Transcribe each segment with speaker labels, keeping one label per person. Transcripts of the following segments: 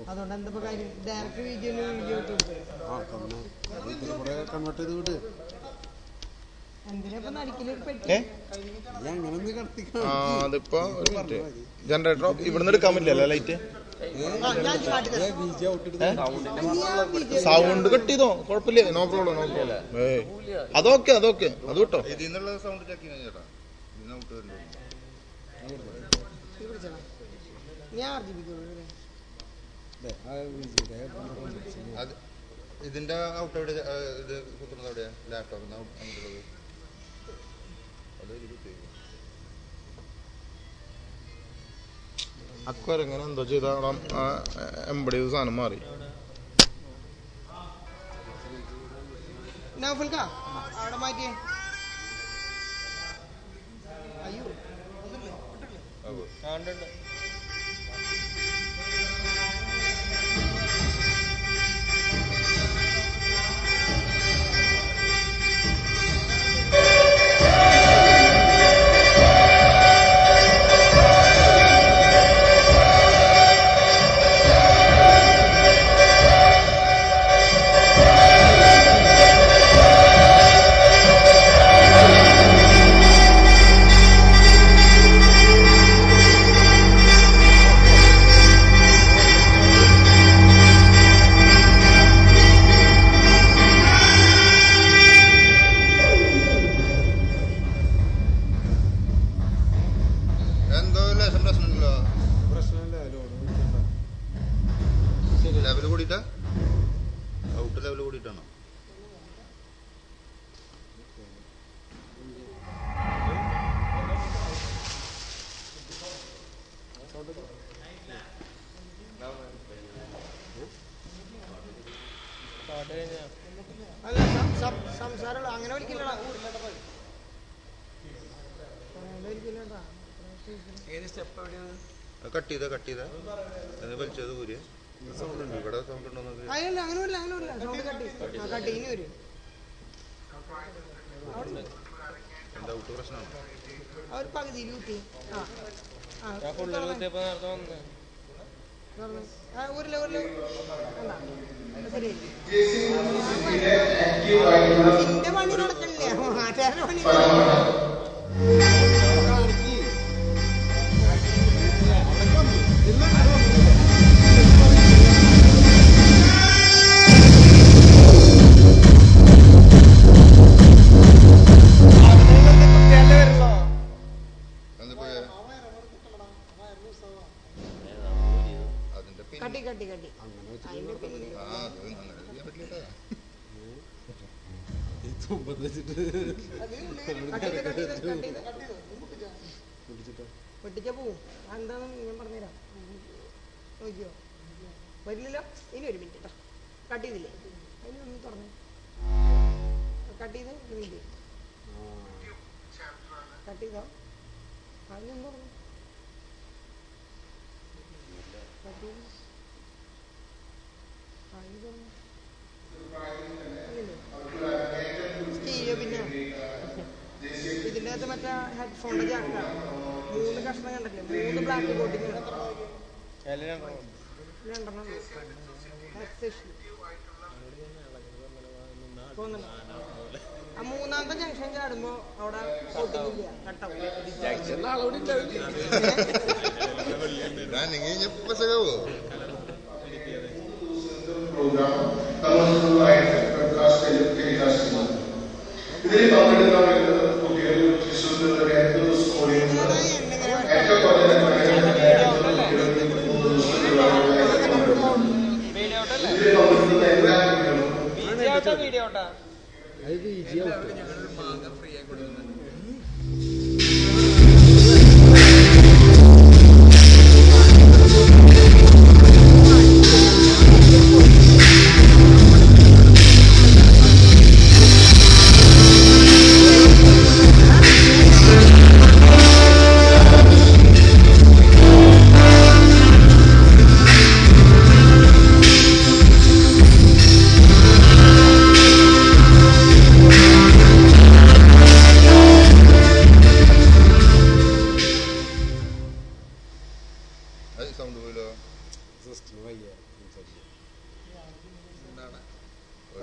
Speaker 1: അതുകൊണ്ട് എന്താ കാര്യം ഡയറക്റ്റ് വീഡിയോ
Speaker 2: കൺവേർട്ട് ചെയ്ത് വിട്.
Speaker 3: ജനറേറ്റർ ഇവിടുന്ന് എടുക്കാൻ പറ്റില്ലല്ലോ ലൈറ്റ്. സൗണ്ട് കട്ട് ചെയ്തോ, കുഴപ്പമില്ല. No problem, no problem. അതൊക്കെ അത് കിട്ടോ. ഇതിന്നുള്ള സൗണ്ട് ചെക്ക് ചെയ്യാൻ ചേട്ടാ. ഇതിന്റെ ഔട്ട് എവിടെ? ഇത് കുത്തുന്നത് എവിടെയാ? ലാപ്ടോപ്പിന് അങ്ങോട്ടുള്ളത്. അക്വരങ്ങനെ എന്തോ ചെയ്ത എമ്പടി സാധനം മാറി.
Speaker 1: അവിടെ മാറ്റിയേ. അയ്യോ
Speaker 3: ലെവൽ കൂടിയിട്ടാ? ഔട്ട് ലെവൽ കൂടിയിട്ടാണോ?
Speaker 1: സംസാരം അങ്ങനെ വിളിക്കില്ലടാ.
Speaker 3: കട്ട് ചെയ്ത വലിച്ചത് ഊര്. ഇവിടെ സൗണ്ട് ഉണ്ടോ? എന്താ ഔട്ട് പ്രശ്നമാണോ?
Speaker 1: അവർ പകുതി ഊട്ടി എന്റെ പണി നടക്കണില്ല, മാറ്റാരുടെ പണി. വെട്ടിച്ച പോവും. എന്താണെന്ന് ഞാൻ പറഞ്ഞുതരാം, നോക്കിയോ. വരില്ലല്ലോ. ഇനി ഒരു മിനിറ്റ് കേട്ടോ. കട്ട് ചെയ്തില്ലേ? അതിനൊന്ന് തുറന്നു കട്ട് ചെയ്ത് ഒരു മിനിറ്റ് കട്ട് ചെയ്തോ. അതിനൊന്ന് തുറന്നു കട്ട് ചെയ്ത് സ്റ്റീരിയോ. പിന്നെ ഇതിൻ്റെ അകത്ത് മറ്റേ ഹെഡ്ഫോണിൻ്റെ ജാക്കാണ്. 3 കഷ്ണം കണ്ടില്ലേ? 3 ബ്ലാക്ക് കോട്ടിങ്, 2 ആ മൂന്നാമത്തെ ജംഗ്ഷൻ ചാടുമ്പോ അവിടെ കോട്ടിങ്ങില്ല, കട്ടാവും.
Speaker 4: ഇതിൽ പങ്കെടുക്കാൻ വരുന്ന കുട്ടികൾ തൃശ്ശൂരിലുള്ള 2 സ്കൂളിൽ നിന്ന് ഏറ്റവും കുറഞ്ഞ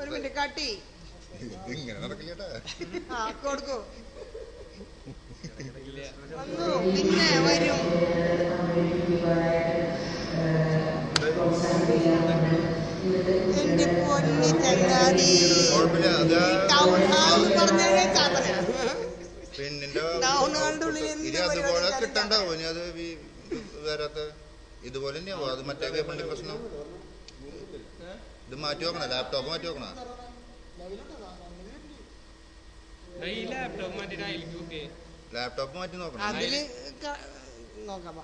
Speaker 1: ഒരു മിനിറ്റ് കാട്ടി
Speaker 3: ഇങ്ങനെ നടക്കില്ലേട്ടാ.
Speaker 1: കൊടുക്കൂ. പിന്നെ വരും. എന്റെ പൊന്നി ചങ്ങാതി ടൗൺ ഹാൾ പറഞ്ഞ ടൗൺ ഹാളിന്റെ ഉള്ളിൽ
Speaker 3: അതുപോലെ കിട്ടണ്ടാവും. ഇനി അത് വരാത്ത ഇതുപോലെ തന്നെയാവും. അത് മറ്റേ കേബിളിന്റെ പ്രശ്നം. ഇത് മാറ്റി നോക്കണം. ലാപ്ടോപ്പ് മാറ്റി നോക്കണം. ലാപ്ടോപ്പ് മാറ്റി നോക്കണം.
Speaker 1: അതില് നോക്കാം.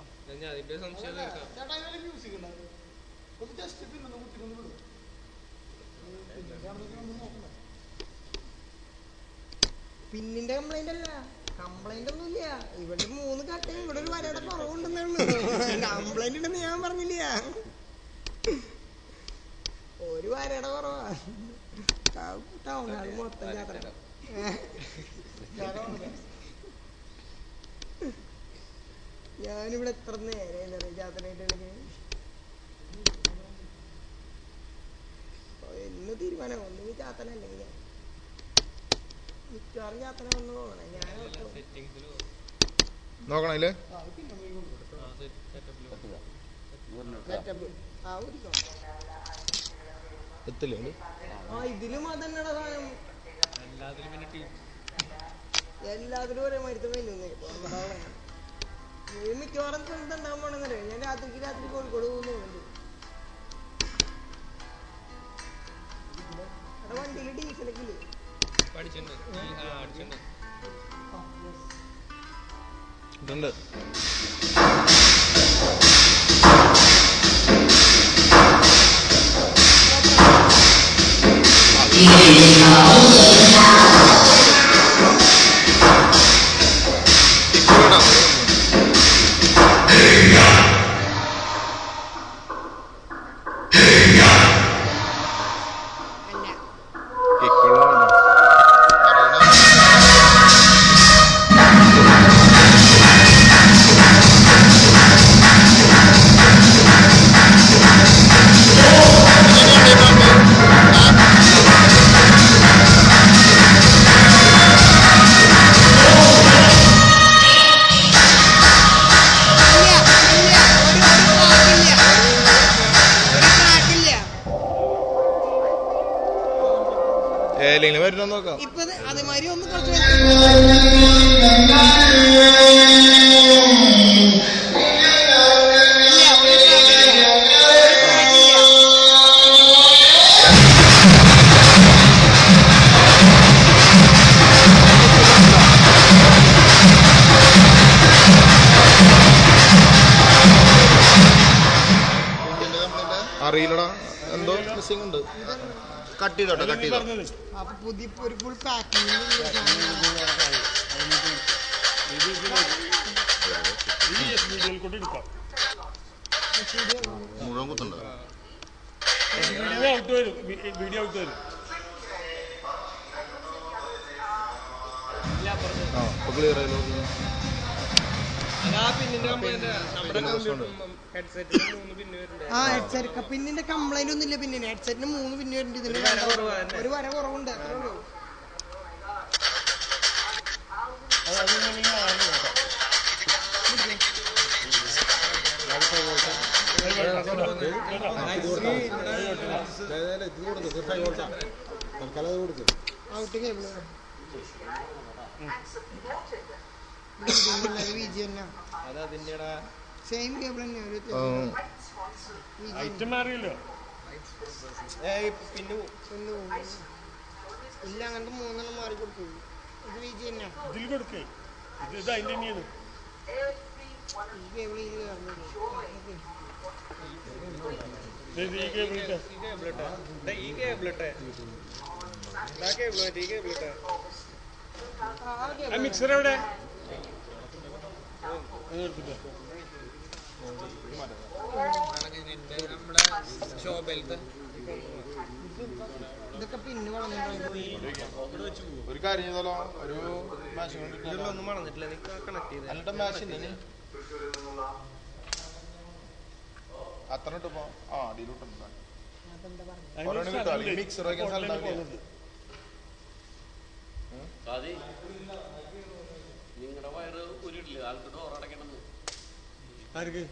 Speaker 1: പിന്നിന്റെ കംപ്ലൈന്റ് അല്ല, കംപ്ലൈന്റ് ഒന്നുമില്ല. ഇവിടെ 3 കട്ടയും ഇവിടെ ഒരു വരയുടെ കുറവുണ്ടെന്നേ ഉള്ളൂ. കംപ്ലൈന്റ് ഉണ്ടെന്ന് ഞാൻ പറഞ്ഞില്ല. ഒരു വരയുടെ കുറവാ. ടൗൺ ഹാൾ മൊത്തം യാത്ര. ഞാനിവിടെ എത്ര നേരം യാത്രയായിട്ട് എന്ന് തീരുമാനം ഒന്നെങ്കിൽ ചാത്തന അല്ലെങ്കിൽ മിക്കവാറും ചാത്തന വന്ന് തോന്നണേ. ഞാൻ
Speaker 3: നോക്കണേ
Speaker 1: ഇതിലും അതന്നെടാ സാധനം. എല്ലാത്തിലും ഒരേ മരുന്ന് വരുന്നേ. മിക്കവാറും എന്താണ്ടാകാൻ പോണെന്നറിയോ? ഞാൻ രാത്രി കോഴിക്കോട് പോകുന്നുണ്ട്. അവിടെ വണ്ടിയില് ഡീസലൊക്കെ ഇല്ലേ?
Speaker 3: ഇതുണ്ട്. വരുന്ന നോക്കാം.
Speaker 1: ഇപ്പൊ അതേമാതിരി ഒന്ന് കുറച്ച്
Speaker 3: അറിയില്ലടാ, എന്തോ മിസ്സിംഗ് ഉണ്ട്. കട്ട് ചെയ്തോട്ടെ, കട്ട് ചെയ്തോ.
Speaker 1: അപ്പൊ പുതിയ ഒരു ഫുൾ പാക്കിംഗ്
Speaker 3: മുഴുവൻ കുത്തുണ്ടോ?
Speaker 2: വീഡിയോ ഔട്ട് വരും.
Speaker 3: ക്ലിയർ ആയല്ലോ.
Speaker 1: ഹെഡ്സെറ്റ് പിന്നിന്റെ കംപ്ലൈന്റ് ഒന്നുമില്ല. പിന്നെ ഹെഡ്സെറ്റിന് 3 പിന്ന് വരുന്നുണ്ട്. ഇതിന് ഒരു വര കുറവുണ്ട്. അത്രേ ഉള്ളൂ. ഔട്ട് കേബിള് സെയിം കേബിൾ തന്നെ. ഇല്ല, അങ്ങനത്തെ 3 മാറി കൊടുത്തു. ഇത് വിജി തന്നെ. ഈ കേബിൾ
Speaker 2: മിക്സർ എവിടെ?
Speaker 1: ഇതൊക്കെ പിന്നെ വളർന്നിട്ടുണ്ടോ?
Speaker 3: ഒരു കാര്യം ചെയ്താലോ, ഒരു മാച്ച്
Speaker 5: ഒന്നും വളർന്നിട്ടില്ല. കണക്ട് ചെയ്ത്
Speaker 3: അല്ലട്ട മാച്ച്
Speaker 5: അത്ര ഇട്ടിപ്പോ ആ അടിയിലോട്ടുണ്ട്
Speaker 1: അതെന്താ പറഞ്ഞത്?
Speaker 5: ഓരോന്ന് കിട്ടും മിക്സർ വയ്ക്കാൻ സ്ഥലം
Speaker 6: നിങ്ങളുടെ വയറ് ഉരുട്ടില്ല ആൾക്ക് ഡോറടക്കണമെന്ന്
Speaker 2: ആർക്ക്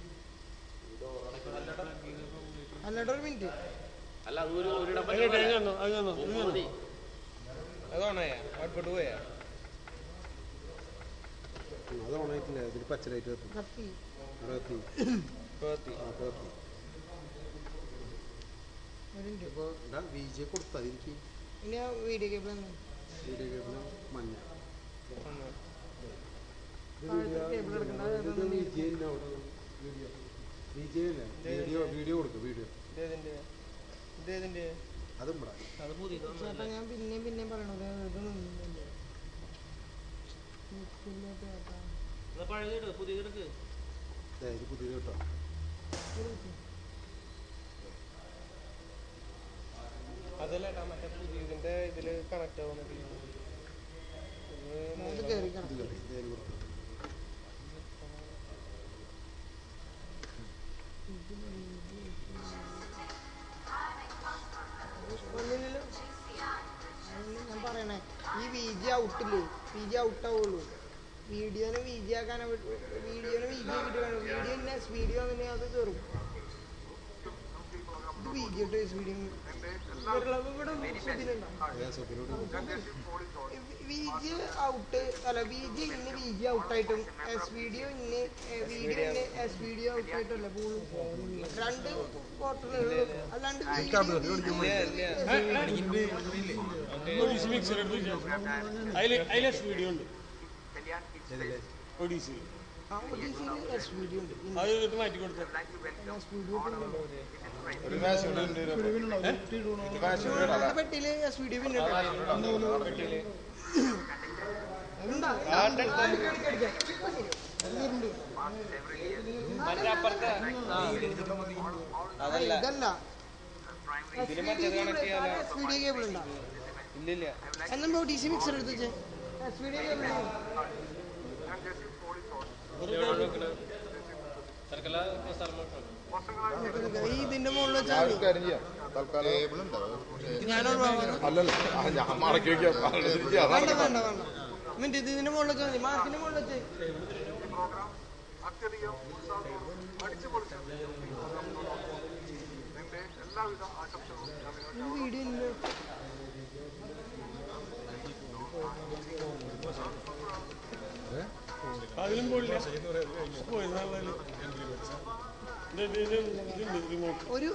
Speaker 1: അല്ലട്ടോ ഒരു മിനിറ്റ്.
Speaker 6: അല്ല അത് ഒരിടം
Speaker 5: അതാണേ അടുത്തോട്ട് പോയാ
Speaker 7: അത് ഓണായിട്ടില്ല. ഇതിൽ പച്ചലായിട്ട്
Speaker 1: കത്തി ഒരു മിനിറ്റ്.
Speaker 7: ഇപ്പോൾ VJ കൊടുത്താൽ എനിക്ക്
Speaker 1: ഇനി ആ വീഡിയോ കേബിൾ
Speaker 7: വീഡിയോ കേബിൾ മഞ്ഞ
Speaker 1: കേബിൾ എടുക്കണ്ട.
Speaker 7: VJ തന്നെ അവിടെ VJ അല്ലേ വീഡിയോ കൊടുക്കും വീഡിയോ അതും ഇവിടെ
Speaker 1: ചേട്ടാ ഞാൻ പിന്നെയും പറയണത് ഇത് നിന്നില്ലേ
Speaker 6: പഴയത് പുതിയത്
Speaker 7: ഇത് പുതിയത് കേട്ടോ.
Speaker 5: അതല്ല മറ്റേ പുതിയതിന്റെ ഇതില് കണക്ട് ആവുന്നത്
Speaker 1: ഇത് കയറി
Speaker 7: ഇത് കേട്ടോ ഇത് കൊടുത്തു.
Speaker 1: ഞാൻ പറയണേ ഈ VJ ഔട്ടില്ലേ VJ ഔട്ടാവുള്ളൂ. വീഡിയോനെ VJ ആക്കാനോ വീഡിയോനെ VJ ആക്കിട്ട് വേണം. വീഡിയോ തന്നെ വീഡിയോ തന്നെ അത് കയറും. VJ ഇട്ട് വീഡിയോ ഇവിടെ VJ ഔട്ട് അല്ല VJ ഇന്ന് VJ ഔട്ടായിട്ടും വീഡിയോ ഇന്ന് വീഡിയോ ഇന്ന് വീഡിയോ ഔട്ടായിട്ടല്ല പോളും. രണ്ട് ക്വാർട്ടറുള്ളൂ. അല്ലാണ്ട്
Speaker 2: മിക്സർ എടുത്ത് അതിലെ വീഡിയോ ഉണ്ട് ഒഡീസി
Speaker 1: വീഡിയോ ഉണ്ട്.
Speaker 2: അത് എടുത്ത് മാറ്റി കൊടുത്തത്
Speaker 1: പെട്ടിയില് വീഡിയോ പിന്നെ ഇതല്ല വീഡിയോ കേബിൾ ഉണ്ടോ?
Speaker 5: ഇല്ലില്ല
Speaker 1: എന്നാ DC മിക്സർ എടുത്ത് വെച്ചേ. വീഡിയോ കേബിൾ ഇതിന്റെ മുകളിൽ വെച്ചാൽ
Speaker 3: കേബിൾ ഉണ്ടോ?
Speaker 1: ഞാനൊരു
Speaker 5: അല്ലല്ല ഞാൻ മടക്കി വെക്കാം
Speaker 1: വേണ്ട മിനിറ്റ് ഇതിന്റെ മുകളിൽ വെച്ചാൽ മതി. മാർക്കിന്റെ മുകളിൽ വെച്ച് വീഡിയോ
Speaker 2: അതിലും പോയില്ല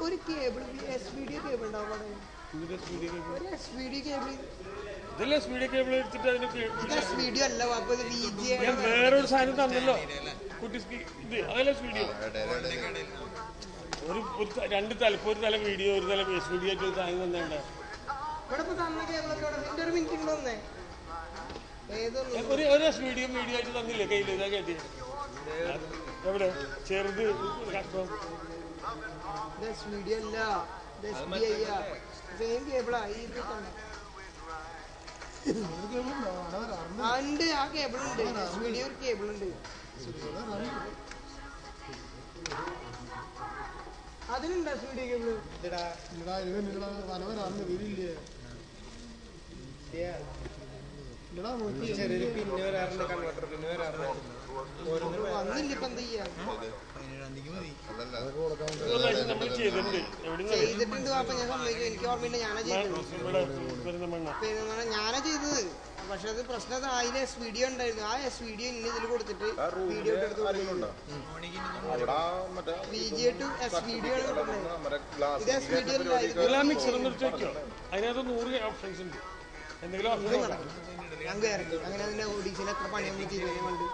Speaker 1: ഒരു കേബിൾ SVD കേബിൾ ഉണ്ടാവും അവിടെ. ഒരു SVD കേബിൾ
Speaker 2: ഇതല്ലേ വീഡിയോ കേബിൾ എടുത്തിട്ട് അതിന്
Speaker 1: SVD അല്ല അപ്പൊ ഇത് VJ
Speaker 2: ഞാൻ വേറൊരു സാധനം തന്നല്ലോ കുട്ടി ഇത് അതല്ലേ വീഡിയോ ഒരു രണ്ട് തലപ്പ് ഒരു തല വീഡിയോ ഒരു തല SVD ആയിട്ട് ഒരു സാധനം തന്നേണ്ട
Speaker 1: ഇവിടെ ഇപ്പൊ തന്ന കേബിളൊക്കെ ഒരു മിനിറ്റ് ഇങ്ങോട്ട് വന്നേ. ഏതൊന്നും
Speaker 2: ഒരു വീഡിയോ ആയിട്ട് തന്നില്ലേ കയ്യിൽ ഇതാ കേട്ടി എവിടെ ചെറുത് കഷ്ടം
Speaker 1: SVD അല്ല SBI സെയിം കേബിളാ. ഇത് തന്നെ ഉണ്ട്. ആ കേബിൾ ഉണ്ട്. SVD ഒരു കേബിൾ ഉണ്ട്. അതിനുണ്ടോ SVD കേബിള്?
Speaker 5: പിന്നെ വരാറുണ്ട് കൺവെർട്ടർ പിന്നെ വരാറുണ്ട്
Speaker 1: വന്നില്ല ഇപ്പൊ എന്താ ചെയ്യാ?
Speaker 2: നമ്മൾ ചെയ്തിട്ടുണ്ട്
Speaker 1: ചെയ്തിട്ടുണ്ട്. അപ്പൊ ഞാൻ സമ്മതിക്കും. എനിക്ക് ഓർമ്മയില്ല ഞാനാ ചെയ്തത്. ഞാനാ ചെയ്തത്. പക്ഷെ അത് പ്രശ്നം അതിന് SVD ഉണ്ടായിരുന്നു. ആ SVD ഇന്ന് ഇതിൽ കൊടുത്തിട്ട് വീഡിയോ എടുത്ത് VJ ടു SVD ആണ് കിട്ടുന്നത്. ഇത് SVD അല്ല.
Speaker 2: ഇതെല്ലാം മിക്സർ എന്ന് ചോദിക്കോ അതിനകത്ത് 100 ഓപ്ഷൻസ് ഉണ്ട്. എന്തെങ്കിലും ഓപ്ഷൻ
Speaker 1: ഞാൻ കയറി അങ്ങനെ അതിന്റെ ഒഡീസിൽ എത്ര പണി നമ്മൾ ചെയ്തു കൊണ്ട്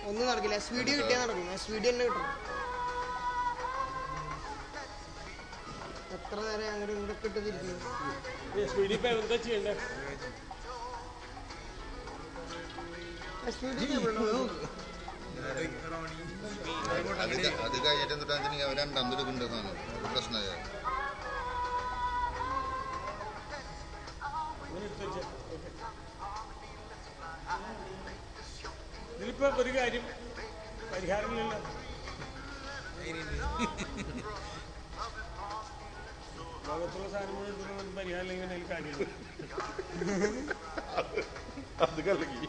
Speaker 1: ഒന്നും നടക്കില്ല. SVD കിട്ടിയാൽ നടക്കും. SVD തന്നെ കിട്ടും. എത്ര നേരം അങ്ങോട്ട് ഇങ്ങോട്ട് ഇട്ട് തിരിക്കുന്നു.
Speaker 2: SVD ഇപ്പൊ എന്താ ചെയ്യണ്ടേ?
Speaker 1: SVD
Speaker 3: അത് കഴിഞ്ഞിട്ട് എന്നിട്ട് അവർ രണ്ടാമത് എടുക്കേണ്ട സാധനം പ്രശ്നമായ
Speaker 2: ഇതിലിപ്പോ ഒരു കാര്യം പരിഹാരമില്ലല്ലോ. ലോകത്തുള്ള സാധനം മുഴുവൻ എടുത്തിട്ട് പരിഹാരം ഇല്ലെങ്കിൽ അതിൽ കാര്യമില്ല.
Speaker 8: അത് കലക്കി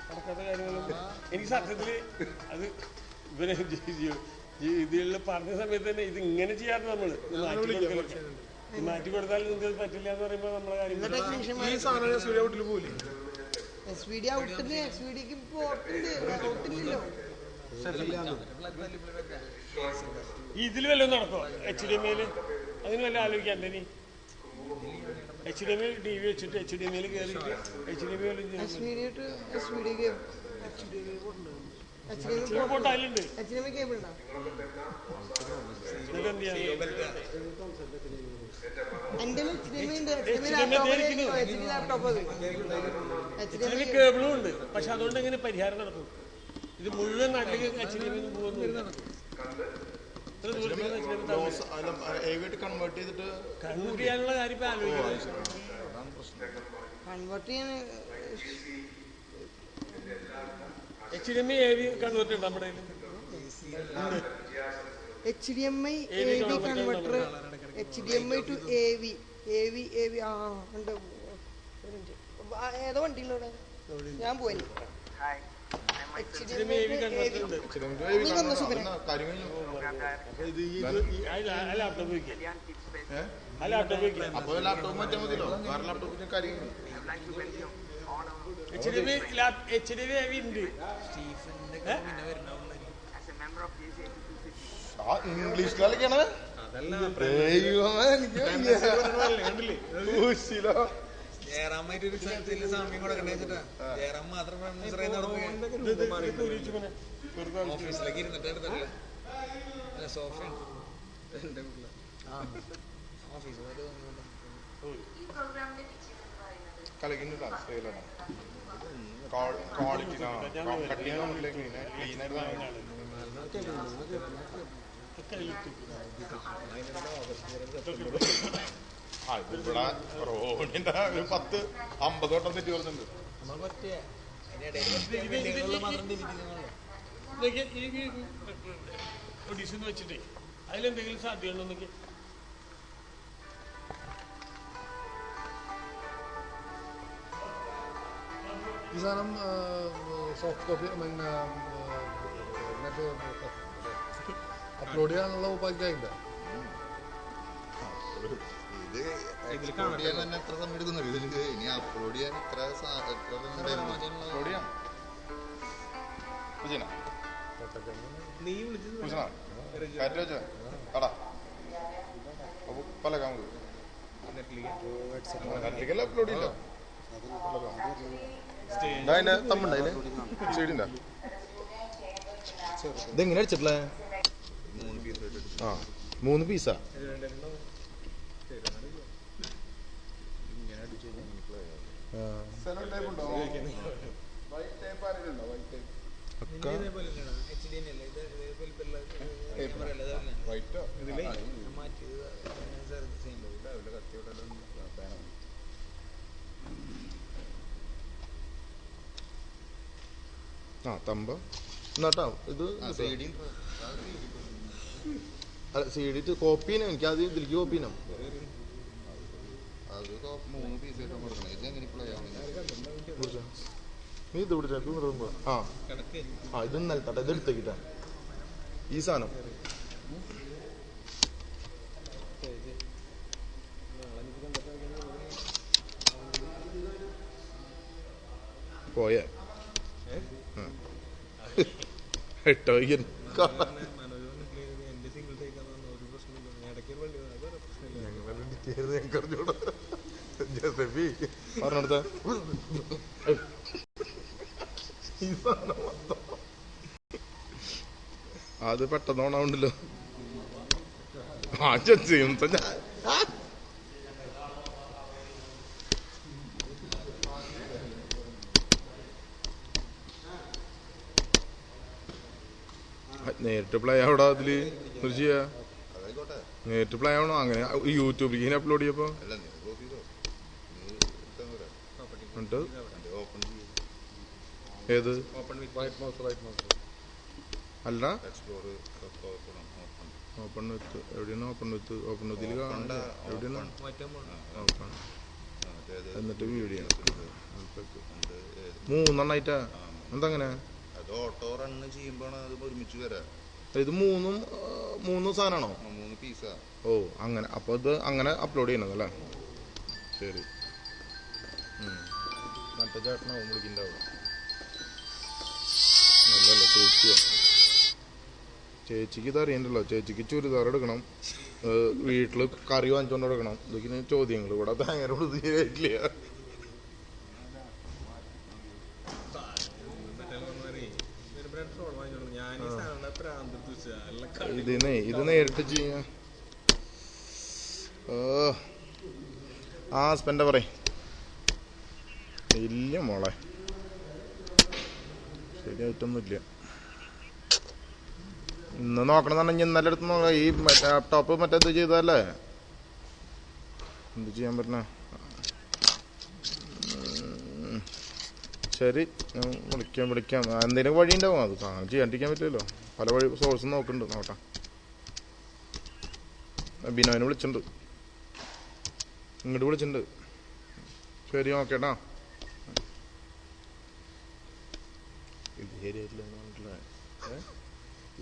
Speaker 2: നടക്കാത്ത കാര്യങ്ങളും എനിക്ക് സത്യത്തില് അത് ഇവരെ ഇതിലുള്ള പറഞ്ഞ സമയത്ത് തന്നെ ഇത് ഇങ്ങനെ ചെയ്യാറ് നമ്മള് മാറ്റി കൊടുത്താൽ നിങ്ങൾക്ക് പറ്റില്ല എന്ന് പറയുമ്പോ നമ്മളെ കാര്യം
Speaker 8: ഈ സാധനം സൂര്യ വീട്ടിൽ പോകില്ലേ
Speaker 1: SVD ഔട്ടിന് SVDക്ക് ഔട്ടില്ലല്ലോ.
Speaker 2: ഇതിൽ വല്ലതും നടക്കോ HDMI അതിന് വല്ല ആലോചിക്കാൻ നീ HDMI TV വെച്ചിട്ട് HDMI കയറിയിട്ട് HDMI പോട്ട് അതിലുണ്ട്.
Speaker 1: HDMI കേബിൾ ഉണ്ടോ?
Speaker 2: എന്നിട്ട് എന്ത് ചെയ്യാൻ
Speaker 1: എന്റെ ലാപ്ടോപ്പ്
Speaker 2: HDMI കേബിളും ഉണ്ട്. പക്ഷെ അതുകൊണ്ട് എങ്ങനെ പരിഹാരം നടക്കും? ഇത് മുഴുവൻ നാട്ടിലേക്ക് HDMI പോകുന്നില്ല.
Speaker 8: കൺവേർട്ട് ചെയ്തിട്ട്
Speaker 2: കൺവേർട്ട് ചെയ്യാനുള്ള കാര്യം ഇപ്പൊ ആലോചിക്കണം.
Speaker 1: കൺവേർട്ട് ചെയ്യാൻ
Speaker 2: HDMI AV കൺവേർട്ട് ഉണ്ട് നമ്മുടെ
Speaker 1: HDMI AV converter HDMI to AV ആ ഉണ്ട്. ഏതോ വണ്ടിയിലൂടെ ഞാൻ പോയി.
Speaker 2: HDMI AV കൺവേർട്ടർ ഉണ്ട്. ലാപ്ടോപ്പ് വയ്ക്കാം. ലാപ്ടോപ്പ് വയ്ക്കാം.
Speaker 8: ലാപ്ടോപ്പ് മാറ്റാൻ മതിയല്ലോ. വേറെ ലാപ്ടോപ്പിന് കാര്യം
Speaker 2: HDMI AV ഉണ്ട്.
Speaker 8: ഇംഗ്ലീഷിലൊക്കെയാണ്
Speaker 5: സമയം കൊടുക്കണ്ടേച്ചിട്ടാ ജയറാം മാത്രം ഓഫീസിലേക്ക് ഇരുന്നിട്ട് സോഫ ഓഫീസ്
Speaker 8: കളിക്കുന്നുണ്ടാ ക്വാളിറ്റി ഇവിടെ റോഡിന്റെ ഒരു 10-50 വട്ടം തെറ്റി വരുന്നുണ്ട്.
Speaker 2: വെച്ചിട്ടേ അതിലെന്തെങ്കിലും സാധ്യത ഉണ്ടോന്നൊക്കെ
Speaker 7: ഈ സാധനം സോഫ്റ്റ് കോപ്പി മറ്റേ അപ്ലോഡ് ചെയ്യാനുള്ള ഉപാധിക്കായില്ല.
Speaker 3: ഇത് അപ്ലോഡ് ചെയ്യാൻ തന്നെ എത്ര സമയം എടുക്കുന്നുള്ളൂ ഇതിന്. ഇനി അപ്ലോഡ് ചെയ്യാൻ എത്ര
Speaker 8: അപ്ലോഡ് ചെയ്യില്ല. തമ്മുണ്ടായില്ലേ സ്റ്റേഡിന്റെ ഇതെങ്ങനെ അടിച്ചിട്ടില്ലേ? 3 പീസാ. തമ്പ എന്നാട്ടാ ഇത് CD കോപ്പി ചെയ്യണം. എനിക്ക് അത് ഇതിലേക്ക് കോപ്പി ചെയ്യണം.
Speaker 3: അത് 3 പീസ് ആയിട്ട് കൊടുക്കണം. ഇത് എങ്ങനെ പ്ലേ ആവുന്നില്ല.
Speaker 8: നീ ഇത് വിളിച്ചാ ഇത് ഇന്നലത്തെ ഇത് എടുത്തേക്കിട്ടാ ഈ സാധനം പോയേ എട്ടോ പറഞ്ഞെടുത്ത അത് പെട്ടെന്നോണാവുണ്ടല്ലോ. ചെയ്യും നേരിട്ട് പ്ലേ ആവടാ അതില് ചെയ്യാ. നേരിട്ട് പ്ലേ ആവണോ? അങ്ങനെ യൂട്യൂബിലേക്ക് ഇങ്ങനെ അപ്ലോഡ് ചെയ്യപ്പോ ഏത്
Speaker 7: റൈറ്റ് മൗസ്
Speaker 8: അല്ല
Speaker 3: എക്സ്പ്ലോർ
Speaker 8: ഓപ്പൺ വിത്ത് എവിടെയാണ് ഓപ്പൺ വിത്തിൽ എവിടെയാണ് ഓപ്പൺ എന്നിട്ട് വീഡിയോ 3 എന്തങ്ങനെ
Speaker 3: അത് ഓട്ടോ റണ്ണ് ചെയ്യുമ്പോഴാണ് അത് ഒരുമിച്ച് വരാം.
Speaker 8: ഇത് മൂന്ന് സാധനമാണോ?
Speaker 3: 3 പീസാ.
Speaker 8: ഓ അങ്ങനെ. അപ്പോൾ ഇത് അങ്ങനെ അപ്ലോഡ് ചെയ്യണതല്ലേ? ശരി. മറ്റേ ചേട്ടനാവും വിളിക്കണ്ട അവിടെ. നല്ലല്ലോ ചേച്ചിക്ക് ഇത് അറിയണ്ടല്ലോ. ചേച്ചിക്ക് ചുരിദാർ എടുക്കണം, വീട്ടിൽ കറി വാങ്ങിച്ചോണ്ട് എടുക്കണം. ഇതൊക്കെ ചോദ്യങ്ങൾ ഇവിടെ തേങ്ങരോട് തീരെയില്ല. ഇത് നേരിട്ട് ചെയ്യാ. ഹസ്ബൻഡാ പറയും. ഇല്ല മോളെ, ശരിയായിട്ടൊന്നുമില്ല. ഇന്ന് നോക്കണമെന്നുണ്ടെങ്കിൽ ഇന്നലെ എടുത്ത് നോക്കാം. ഈ ലാപ്ടോപ്പ് മറ്റേത് ചെയ്തതല്ലേ, എന്ത് ചെയ്യാൻ പറ്റണ. ശരി, വിളിക്കാം. എന്തെങ്കിലും വഴി ഉണ്ടാവും. അത് സാധനം ചെയ്യാണ്ടിരിക്കാൻ പറ്റില്ലല്ലോ. പല വഴി സോഴ്സും നോക്കുന്നുണ്ട്. നോക്കാം. ബിനോയിനെ വിളിച്ചിട്ടുണ്ട്, ഇങ്ങോട്ട് വിളിച്ചിട്ടുണ്ട്. ശരി, ഓക്കേട്ടാ.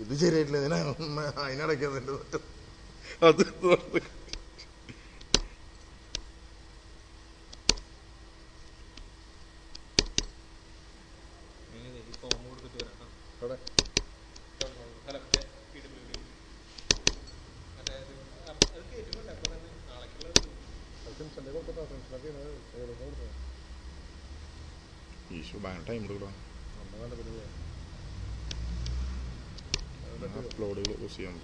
Speaker 8: ഇത് ശരിയായിട്ടില്ല അതിനിടയ്ക്ക് അത് ഈശോ ഭയങ്കര ടൈം എടുക്കണോ അപ്ലോഡ് ചെയ്യാൻ.